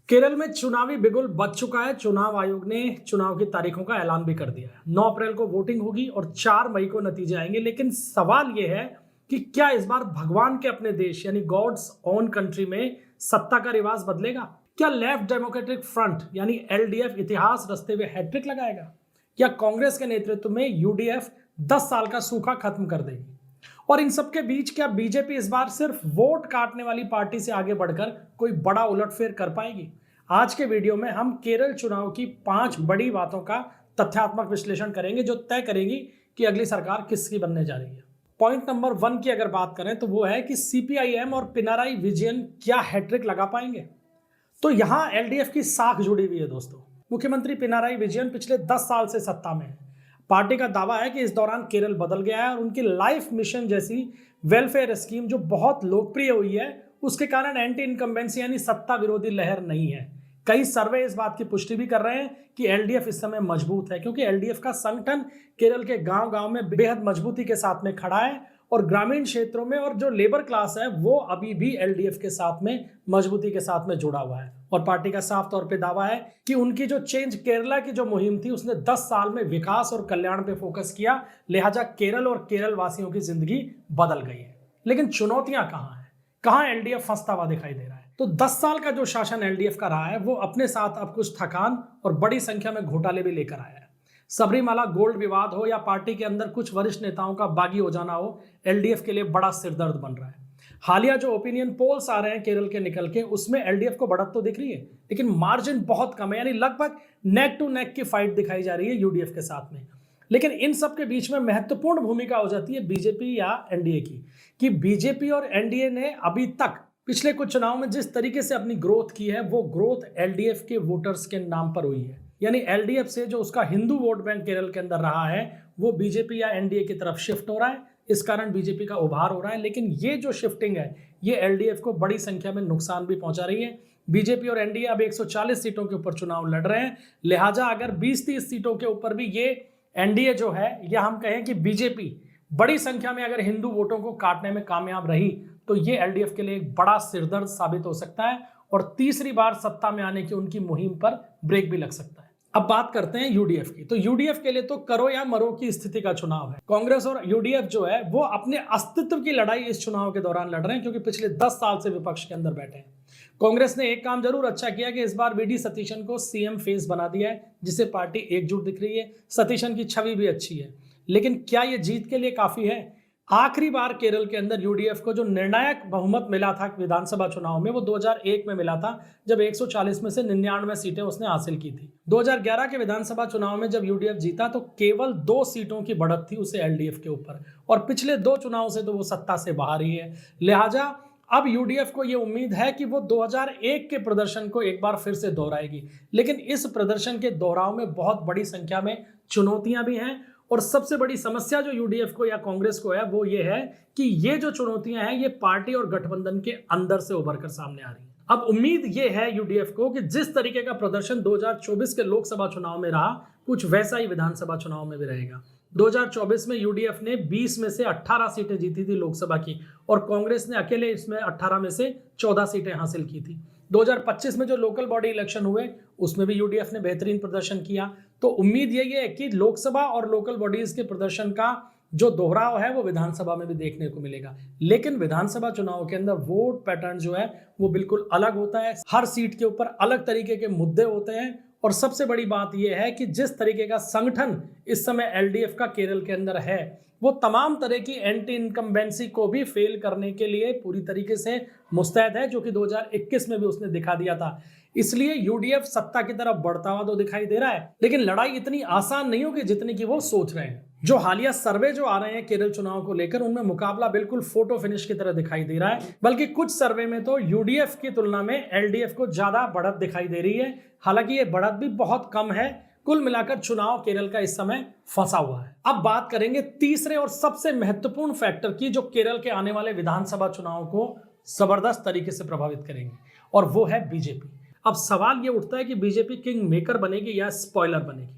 केरल में चुनावी बिगुल बज चुका है। चुनाव आयोग ने चुनाव की तारीखों का ऐलान भी कर दिया है। 9 अप्रैल को वोटिंग होगी और 4 मई को नतीजे आएंगे। लेकिन सवाल यह है कि क्या इस बार भगवान के अपने देश यानी गॉड्स ओन कंट्री में सत्ता का रिवाज बदलेगा? क्या लेफ्ट डेमोक्रेटिक फ्रंट यानी एलडीएफ इतिहास रचते हुए हैट्रिक लगाएगा? या कांग्रेस के नेतृत्व में यूडीएफ 10 साल का सूखा खत्म कर देगी? और इन सबके बीच क्या बीजेपी इस बार सिर्फ वोट काटने वाली पार्टी से आगे बढ़कर कोई बड़ा उलटफेर कर पाएगी? आज के वीडियो में हम केरल चुनाव की 5 बड़ी बातों का तथ्यात्मक विश्लेषण करेंगे जो तय करेंगी कि अगली सरकार किसकी बनने जा रही है। पॉइंट नंबर 1 की अगर बात करें तो वो है कि सीपीआईएम और पिनाराई विजयन क्या हैट्रिक लगा पाएंगे। तो यहां एलडीएफ की साख जुड़ी हुई है दोस्तों। मुख्यमंत्री पिनाराई विजयन पिछले 10 साल से सत्ता में है। पार्टी का दावा है कि इस दौरान केरल बदल गया है और उनकी लाइफ मिशन जैसी वेलफेयर स्कीम जो बहुत लोकप्रिय हुई है उसके कारण एंटी इनकम्बेंसी यानी सत्ता विरोधी लहर नहीं है। कई सर्वे इस बात की पुष्टि भी कर रहे हैं कि एलडीएफ इस समय मजबूत है, क्योंकि एलडीएफ का संगठन केरल के गांव-गांव में बेहद मजबूती के साथ में खड़ा है और ग्रामीण क्षेत्रों में और जो लेबर क्लास है वो अभी भी एलडीएफ के साथ में मजबूती के साथ में जुड़ा हुआ है। और पार्टी का साफ तौर पे दावा है कि उनकी जो चेंज केरला की जो मुहिम थी उसने 10 साल में विकास और कल्याण पे फोकस किया, लिहाजा केरल और केरल वासियों की जिंदगी बदल गई है। लेकिन चुनौतियां कहां हैं? कहां एलडीएफ फंसता हुआ दिखाई दे रहा है? तो 10 साल का जो शासन एलडीएफ का रहा है वो अपने साथ अब कुछ थकान और बड़ी संख्या में घोटाले भी लेकर आया है। सबरीमाला गोल्ड विवाद हो या पार्टी के अंदर कुछ वरिष्ठ नेताओं का बागी हो जाना हो, एलडीएफ के लिए बड़ा सिरदर्द बन रहा है। हालिया जो ओपिनियन पोल्स आ रहे हैं केरल के निकल के, उसमें एलडीएफ को बढ़त तो दिख रही है लेकिन मार्जिन बहुत कम है, यानी लगभग नेक टू नेक की फाइट दिखाई जा रही है यूडीएफ के साथ में। लेकिन इन सब के बीच में महत्वपूर्ण भूमिका हो जाती है बीजेपी या एनडीए की, कि बीजेपी और एनडीए ने अभी तक पिछले कुछ चुनाव में जिस तरीके से अपनी ग्रोथ की है वो ग्रोथ एलडीएफ के वोटर्स के नाम पर हुई है। यानी एलडीएफ से जो उसका हिंदू वोट बैंक केरल के अंदर रहा है वो बीजेपी या एनडीए की तरफ शिफ्ट हो रहा है। इस कारण बीजेपी का उभार हो रहा है। लेकिन ये जो शिफ्टिंग है ये एलडीएफ को बड़ी संख्या में नुकसान भी पहुंचा रही है। बीजेपी और एनडीए अब 140 सीटों के ऊपर चुनाव लड़ रहे हैं, लिहाजा अगर 20-30 सीटों के ऊपर भी ये एनडीए जो है या हम कहें कि बीजेपी बड़ी संख्या में अगर हिंदू वोटों को काटने में कामयाब रही तो ये एलडीएफ के लिए एक बड़ा सिरदर्द साबित हो सकता है और तीसरी बार सत्ता में आने की उनकी मुहिम पर ब्रेक भी लग सकता है। अब बात करते हैं यूडीएफ की। तो यूडीएफ के लिए तो करो या मरो की स्थिति का चुनाव है। कांग्रेस और यूडीएफ जो है वो अपने अस्तित्व की लड़ाई इस चुनाव के दौरान लड़ रहे हैं, क्योंकि पिछले 10 साल से विपक्ष के अंदर बैठे हैं। कांग्रेस ने एक काम जरूर अच्छा किया कि इस बार वीडी सतीशन को सीएम फेस बना दिया है, जिससे पार्टी एकजुट दिख रही है। सतीशन की छवि भी अच्छी है, लेकिन क्या यह जीत के लिए काफी है? आखिरी बार केरल के अंदर यूडीएफ को जो निर्णायक बहुमत मिला था विधानसभा चुनाव में वो 2001 में मिला था, जब 140 में से 99 सीटें उसने हासिल की थी। 2011 के विधानसभा चुनाव में जब यूडीएफ जीता तो केवल 2 सीटों की बढ़त थी उसे एलडीएफ के ऊपर, और पिछले 2 चुनाव से तो वो सत्ता से बाहर ही है। लिहाजा अब यूडीएफ को ये उम्मीद है कि वो 2001 के प्रदर्शन को एक बार फिर से दोहराएगी। लेकिन इस प्रदर्शन के दोहराव में बहुत बड़ी संख्या में चुनौतियां भी हैं, और सबसे बड़ी समस्या जो यूडीएफ को या कांग्रेस को है वो ये है कि ये जो चुनौतियां हैं ये पार्टी और गठबंधन के अंदर से उभर कर सामने आ रही है। अब उम्मीद ये है यूडीएफ को कि जिस तरीके का प्रदर्शन 2024 के लोकसभा चुनाव में रहा कुछ वैसा ही विधानसभा चुनाव में भी रहेगा। 2024 में यूडीएफ ने 20 में से 18 सीटें जीती थी लोकसभा की, और कांग्रेस ने अकेले इसमें 18 में से 14 सीटें हासिल की थी। 2025 में जो लोकल बॉडी इलेक्शन हुए उसमें भी यूडीएफ ने बेहतरीन प्रदर्शन किया। तो उम्मीद यही है कि लोकसभा और लोकल बॉडीज के प्रदर्शन का जो दोहराव है वो विधानसभा में भी देखने को मिलेगा। लेकिन विधानसभा चुनाव के अंदर वोट पैटर्न जो है वो बिल्कुल अलग होता है। हर सीट के ऊपर अलग तरीके के मुद्दे होते हैं, और सबसे बड़ी बात यह है कि जिस तरीके का संगठन इस समय एलडीएफ का केरल के अंदर है वो तमाम तरह की एंटी इनकम्बेंसी को भी फेल करने के लिए पूरी तरीके से मुस्तैद है, जो कि 2021 में भी उसने दिखा दिया था। इसलिए यूडीएफ सत्ता की तरफ बढ़ता हुआ तो दिखाई दे रहा है, लेकिन लड़ाई इतनी आसान नहीं होगी जितनी कि वो सोच रहे हैं। जो हालिया सर्वे जो आ रहे हैं केरल चुनाव को लेकर उनमें मुकाबला बिल्कुल फोटो फिनिश की तरह दिखाई दे रहा है, बल्कि कुछ सर्वे में तो यूडीएफ की तुलना में एलडीएफ को ज्यादा बढ़त दिखाई दे रही है। हालांकि ये बढ़त भी बहुत कम है। कुल मिलाकर चुनाव केरल का इस समय फंसा हुआ है। अब बात करेंगे तीसरे और सबसे महत्वपूर्ण फैक्टर की जो केरल के आने वाले विधानसभा चुनाव को जबरदस्त तरीके से प्रभावित करेंगे, और वो है बीजेपी। अब सवाल ये उठता है कि बीजेपी किंग मेकर बनेगी या स्पॉइलर बनेगी,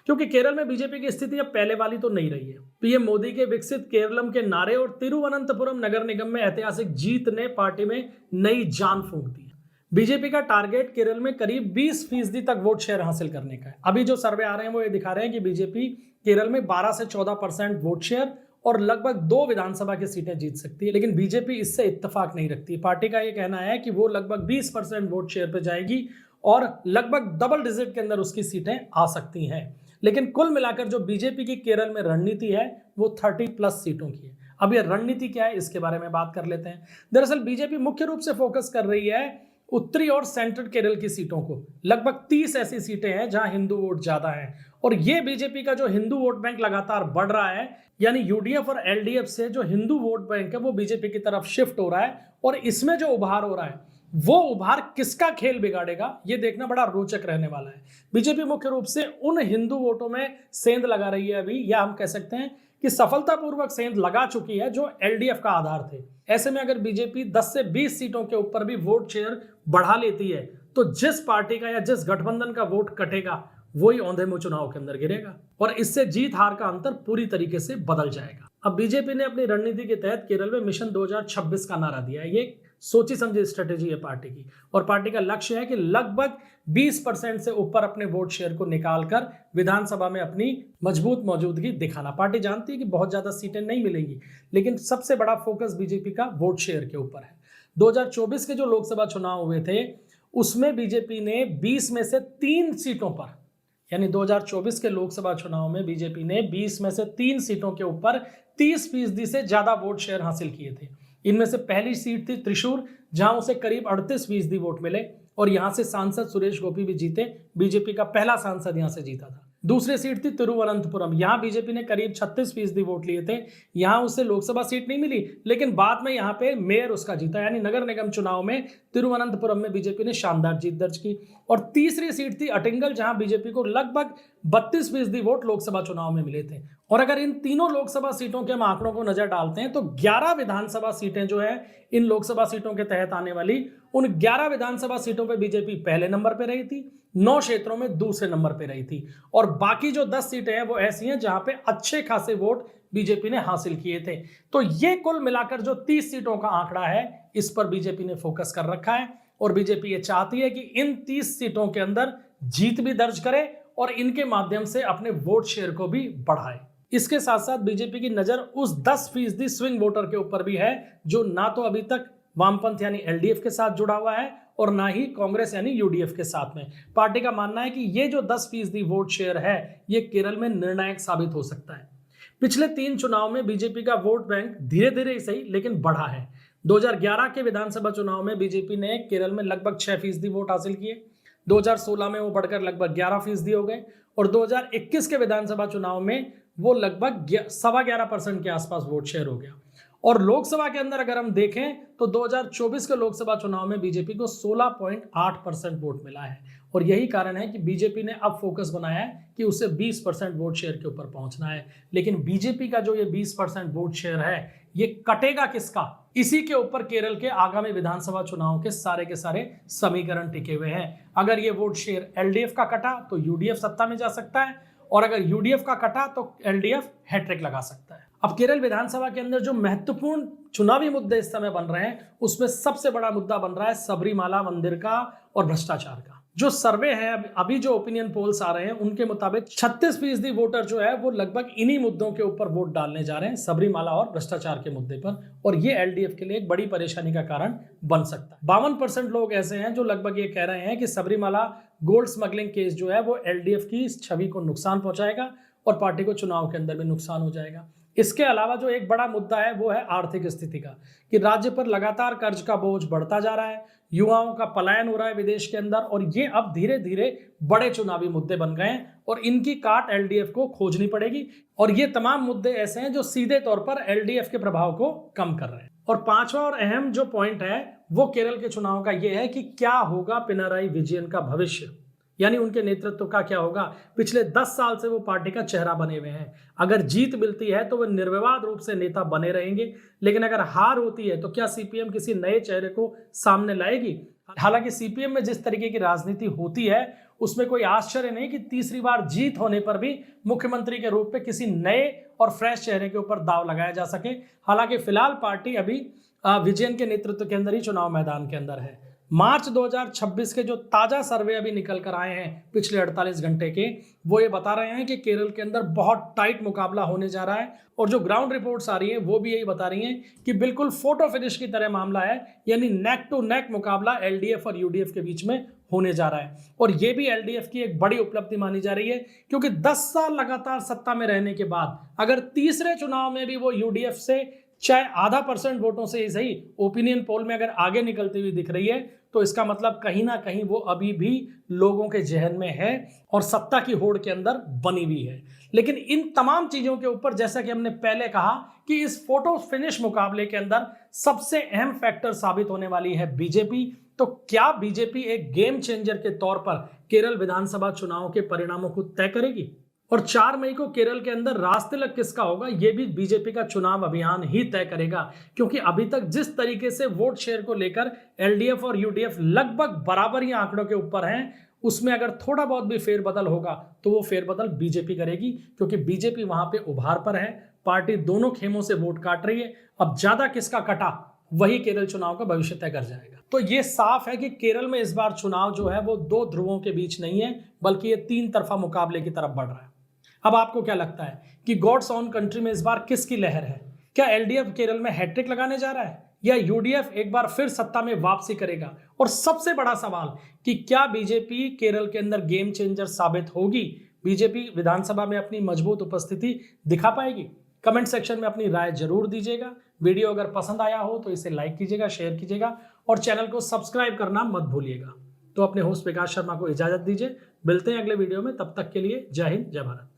क्योंकि केरल में बीजेपी की स्थिति अब पहले वाली तो नहीं रही है। पीएम मोदी के विकसित केरलम के नारे और तिरुवनंतपुरम नगर निगम में ऐतिहासिक जीत ने पार्टी में नई जान फूंक दी। बीजेपी का टारगेट केरल में करीब 20% तक वोट शेयर हासिल करने का है। अभी जो सर्वे आ रहे हैं वो ये दिखा रहे हैं कि बीजेपी केरल में 12 से 14% वोट शेयर और लगभग 2 विधानसभा की सीटें जीत सकती है, लेकिन बीजेपी इससे इत्तेफाक नहीं रखती। पार्टी का ये कहना है कि वो लगभग 20% वोट शेयर पे जाएगी और लगभग डबल डिजिट के अंदर उसकी सीटें आ सकती हैं। लेकिन कुल मिलाकर जो बीजेपी की केरल में रणनीति है वो 30+ सीटों की है। अब ये रणनीति क्या है इसके बारे में बात कर लेते हैं। दरअसल बीजेपी मुख्य रूप से फोकस कर रही है उत्तरी और सेंट्रल केरल की सीटों को। लगभग 30 ऐसी सीटें हैं जहां हिंदू वोट ज्यादा है और ये बीजेपी का जो हिंदू वोट बैंक लगातार बढ़ रहा है, यानी यूडीएफ और एलडीएफ से जो हिंदू वोट बैंक है वो बीजेपी की तरफ शिफ्ट हो रहा है। और इसमें जो उभार हो रहा है वो उभार किसका खेल बिगाड़ेगा ये देखना बड़ा रोचक रहने वाला है। बीजेपी मुख्य रूप से उन हिंदू वोटों में सेंध लगा रही है अभी, या हम कह सकते हैं कि सफलतापूर्वक सेंध लगा चुकी है जो एलडीएफ का आधार थे। ऐसे में अगर बीजेपी 10 से 20 सीटों के ऊपर भी वोट शेयर बढ़ा लेती है तो जिस पार्टी का या जिस गठबंधन का वोट कटेगा वही औंधे मुंह चुनाव के अंदर गिरेगा और इससे जीत हार का अंतर पूरी तरीके से बदल जाएगा। अब बीजेपी ने अपनी रणनीति के तहत केरल में मिशन 2026 का नारा दिया है। ये सोची समझी स्ट्रेटेजी है पार्टी की और पार्टी का लक्ष्य है कि लगभग 20% से ऊपर अपने वोट शेयर को निकालकर विधानसभा में अपनी मजबूत मौजूदगी दिखाना। पार्टी जानती है कि बहुत ज्यादा सीटें नहीं मिलेंगी, लेकिन सबसे बड़ा फोकस बीजेपी का वोट शेयर के ऊपर है। 2024 के जो लोकसभा चुनाव हुए थे उसमें बीजेपी ने 20 में से 3 सीटों पर, यानी 2024 के लोकसभा चुनाव में बीजेपी ने 20 में से 3 सीटों के ऊपर 30% से ज्यादा वोट शेयर हासिल किए थे। इनमें से पहली सीट थी त्रिशूर जहां उसे करीब 38% वोट मिले और यहां से सांसद सुरेश गोपी भी जीते। बीजेपी का पहला सांसद यहां से जीता था। दूसरी सीट थी तिरुवनंतपुरम, यहां बीजेपी ने करीब 36% वोट लिए थे। यहां उसे लोकसभा सीट नहीं मिली, लेकिन बाद में यहां पे मेयर उसका जीता, यानी नगर निगम चुनाव में तिरुवनंतपुरम में बीजेपी ने शानदार जीत दर्ज की। और तीसरी सीट थी अटिंगल जहां बीजेपी को लगभग 32% वोट लोकसभा चुनाव में मिले थे। और अगर इन तीनों लोकसभा सीटों के हम आंकड़ों को नजर डालते हैं तो 11 विधानसभा सीटें जो है इन लोकसभा सीटों के तहत आने वाली, उन 11 विधानसभा सीटों पे बीजेपी पहले नंबर पे रही थी, 9 क्षेत्रों में दूसरे नंबर पे रही थी और बाकी जो 10 सीटें हैं वो ऐसी हैं जहां पे अच्छे खासे वोट बीजेपी ने हासिल किए थे। तो ये कुल मिलाकर जो 30 सीटों का आंकड़ा है इस पर बीजेपी ने फोकस कर रखा है और बीजेपी ये चाहती है कि इन 30 सीटों के अंदर जीत भी दर्ज करे और इनके माध्यम से अपने वोट शेयर को भी बढ़ाए। इसके साथ साथ बीजेपी की नजर उस 10% स्विंग वोटर के ऊपर भी है जो ना तो अभी तक वामपंथ यानी एलडीएफ के साथ जुड़ा हुआ है और ना ही कांग्रेस यानी यूडीएफ के साथ में। पार्टी का मानना है कि ये जो 10% वोट शेयर है ये केरल में निर्णायक साबित हो सकता है। पिछले 3 चुनाव में बीजेपी का वोट बैंक धीरे धीरे ही सही लेकिन बढ़ा है। 2011 के विधानसभा चुनाव में बीजेपी ने केरल में लगभग 6% वोट हासिल किए। 2016 में वो बढ़कर लगभग 11% हो गए और 2021 के विधानसभा चुनाव में वो लगभग 11.25% के आसपास वोट शेयर हो गया। और लोकसभा के अंदर अगर हम देखें तो 2024 के लोकसभा चुनाव में बीजेपी को 16.8% वोट मिला है और यही कारण है कि बीजेपी ने अब फोकस बनाया है कि उसे 20% वोट शेयर के ऊपर पहुंचना है। लेकिन बीजेपी का जो ये 20% वोट शेयर है ये कटेगा किसका, इसी के ऊपर केरल के आगामी विधानसभा चुनाव के सारे समीकरण टिके हुए हैं। अगर ये वोट शेयर एलडीएफ का कटा तो यूडीएफ सत्ता में जा सकता है और अगर यूडीएफ का कटा तो एलडीएफ हैट्रिक लगा सकता है। अब केरल विधानसभा के अंदर जो महत्वपूर्ण चुनावी मुद्दे इस समय बन रहे हैं उसमें सबसे बड़ा मुद्दा बन रहा है सबरीमाला मंदिर का और भ्रष्टाचार का। जो सर्वे है अभी जो ओपिनियन पोल्स आ रहे हैं उनके मुताबिक 36% वोटर जो है वो लगभग इन्हीं मुद्दों के ऊपर वोट डालने जा रहे हैं, सबरीमाला और भ्रष्टाचार के मुद्दे पर, और ये एलडीएफ के लिए एक बड़ी परेशानी का कारण बन सकता है। 52% लोग ऐसे हैं जो लगभग ये कह रहे हैं कि सबरीमाला गोल्ड स्मगलिंग केस जो है वो एलडीएफ की छवि को नुकसान पहुंचाएगा और पार्टी को चुनाव के अंदर भी नुकसान हो जाएगा। इसके अलावा जो एक बड़ा मुद्दा है वो है आर्थिक स्थिति का, कि राज्य पर लगातार कर्ज का बोझ बढ़ता जा रहा है, युवाओं का पलायन हो रहा है विदेश के अंदर और ये अब धीरे धीरे बड़े चुनावी मुद्दे बन गए हैं और इनकी काट एलडीएफ को खोजनी पड़ेगी। और ये तमाम मुद्दे ऐसे हैं जो सीधे तौर पर एलडीएफ के प्रभाव को कम कर रहे हैं। और पांचवा और अहम जो पॉइंट है वो केरल के चुनाव का ये है कि क्या होगा पिनाराई विजयन का भविष्य, यानी उनके नेतृत्व का क्या होगा। पिछले 10 साल से वो पार्टी का चेहरा बने हुए हैं। अगर जीत मिलती है तो वे निर्विवाद रूप से नेता बने रहेंगे, लेकिन अगर हार होती है तो क्या सीपीएम किसी नए चेहरे को सामने लाएगी। हालांकि सीपीएम में जिस तरीके की राजनीति होती है उसमें कोई आश्चर्य नहीं कि तीसरी बार जीत होने पर भी मुख्यमंत्री के रूप में किसी नए और फ्रेश चेहरे के ऊपर दाव लगाया जा सके। हालांकि फिलहाल पार्टी अभी विजयन के नेतृत्व के अंदर ही चुनाव मैदान के अंदर है। मार्च 2026 के जो ताजा सर्वे अभी निकल कर आए हैं पिछले 48 घंटे के, वो ये बता रहे हैं कि केरल के अंदर बहुत टाइट मुकाबला होने जा रहा है। और जो ग्राउंड रिपोर्ट्स आ रही हैं वो भी यही बता रही हैं कि बिल्कुल फोटो फिनिश की तरह मामला है, यानी नेक टू नेक मुकाबला एलडीएफ और यूडीएफ के बीच में होने जा रहा है। और ये भी एलडीएफ की एक बड़ी उपलब्धि मानी जा रही है, क्योंकि 10 साल लगातार सत्ता में रहने के बाद अगर तीसरे चुनाव में भी वो यूडीएफ से चाहे आधा % वोटों से ही सही ओपिनियन पोल में अगर आगे निकलती हुई दिख रही है, तो इसका मतलब कहीं ना कहीं वो अभी भी लोगों के जहन में है और सत्ता की होड़ के अंदर बनी हुई है। लेकिन इन तमाम चीजों के ऊपर, जैसा कि हमने पहले कहा कि इस फोटो फिनिश मुकाबले के अंदर सबसे अहम फैक्टर साबित होने वाली है बीजेपी। तो क्या बीजेपी एक गेम चेंजर के तौर पर केरल विधानसभा चुनाव के परिणामों को तय करेगी? और 4 मई को केरल के अंदर राजतिलक किसका होगा, यह भी बीजेपी का चुनाव अभियान ही तय करेगा। क्योंकि अभी तक जिस तरीके से वोट शेयर को लेकर एलडीएफ और यूडीएफ लगभग बराबर ही आंकड़ों के ऊपर हैं, उसमें अगर थोड़ा बहुत भी फेरबदल होगा तो वो फेरबदल बीजेपी करेगी, क्योंकि बीजेपी वहां पे उभार पर है। पार्टी दोनों खेमों से वोट काट रही है। अब ज्यादा किसका कटा, वही केरल चुनाव का भविष्य तय कर जाएगा। तो ये साफ है कि केरल में इस बार चुनाव जो है वो 2 ध्रुवों के बीच नहीं है, बल्कि ये 3 तरफा मुकाबले की तरफ बढ़ रहा है। अब आपको क्या लगता है कि गॉड्स ओन कंट्री में इस बार किसकी लहर है? क्या एलडीएफ केरल में हैट्रिक लगाने जा रहा है, या यूडीएफ एक बार फिर सत्ता में वापसी करेगा? और सबसे बड़ा सवाल कि क्या बीजेपी केरल के अंदर गेम चेंजर साबित होगी? बीजेपी विधानसभा में अपनी मजबूत उपस्थिति दिखा पाएगी? कमेंट सेक्शन में अपनी राय जरूर दीजिएगा। वीडियो अगर पसंद आया हो तो इसे लाइक कीजिएगा, शेयर कीजिएगा और चैनल को सब्सक्राइब करना मत भूलिएगा। तो अपने होस्ट विकास शर्मा को इजाजत दीजिए। मिलते हैं अगले वीडियो में, तब तक के लिए जय हिंद, जय भारत।